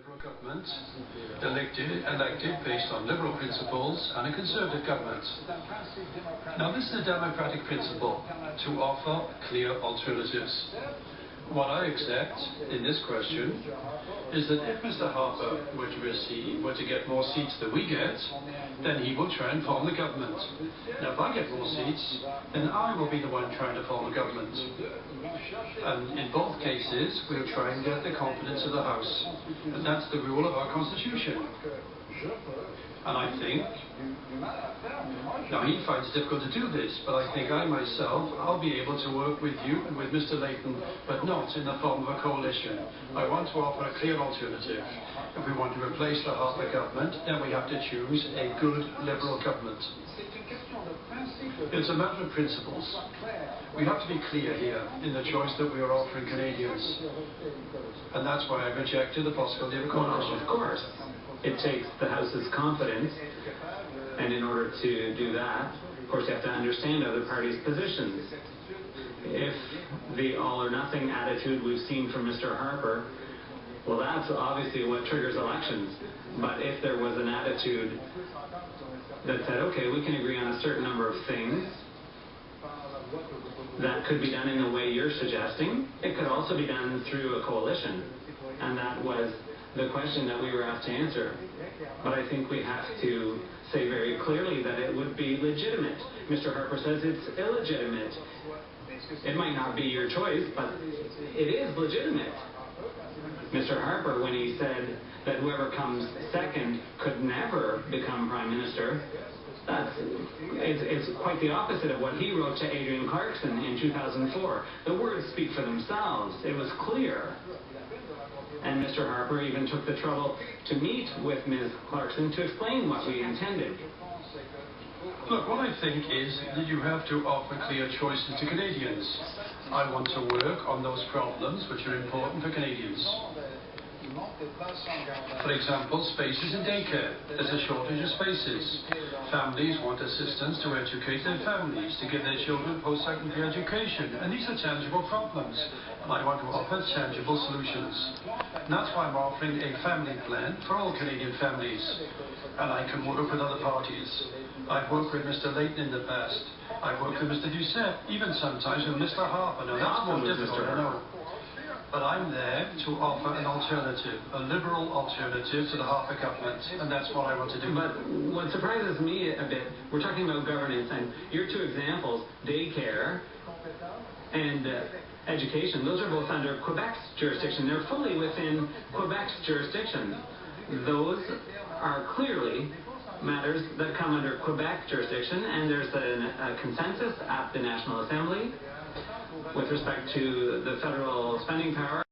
Liberal government, elected based on liberal principles, and a conservative government. Now, this is a democratic principle to offer clear alternatives. What I accept in this question is that if Mr. Harper were to get more seats than we get, then he will try and form the government. Now, if I get more seats, then I will be the one trying to form a government. And in both cases, we'll try and get the confidence of the House. And that's the rule of our Constitution. And I think, now he finds it difficult to do this, but I think I myself, I'll be able to work with you and with Mr. Leighton, but not in the form of a coalition. I want to offer a clear alternative. If we want to replace the Harper government, then we have to choose a good Liberal government. It's a matter of principles. We have to be clear here in the choice that we are offering Canadians. And that's why I rejected the possibility of a coalition. Well, of course. It takes the House's confidence, and in order to do that, of course, you have to understand other parties' positions. If the all-or-nothing attitude we've seen from Mr. Harper, well, that's obviously what triggers elections. But if there was an attitude that said, okay, we can agree on a certain number of things that could be done in the way you're suggesting, it could also be done through a coalition. And that was the question that we were asked to answer. But I think we have to say very clearly that it would be legitimate. Mr. Harper says it's illegitimate. It might not be your choice, but it is legitimate. Mr. Harper, when he said that whoever comes second could never become Prime Minister, it's quite the opposite of what he wrote to Adrienne Clarkson in 2004. The words speak for themselves. It was clear. And Mr. Harper even took the trouble to meet with Ms. Clarkson to explain what we intended. Look, what I think is that you have to offer clear choices to Canadians. I want to work on those problems which are important for Canadians. For example, spaces in daycare. There's a shortage of spaces. Families want assistance to educate their families, to give their children post-secondary education. And these are tangible problems. And I want to offer tangible solutions. And that's why I'm offering a family plan for all Canadian families. And I can work with other parties. I've worked with Mr. Leighton in the past. I've worked with Mr. Doucette, even sometimes with Mr. Harper. Now, that's more difficult, I know. But I'm there to offer an alternative, a Liberal alternative to the Harper government, and that's what I want to do. But what surprises me a bit, we're talking about governance, and your two examples, daycare and education, those are both under Quebec's jurisdiction. They're fully within Quebec's jurisdiction. Those are clearly matters that come under Quebec jurisdiction, and there's a consensus at the National Assembly with respect to the federal spending power.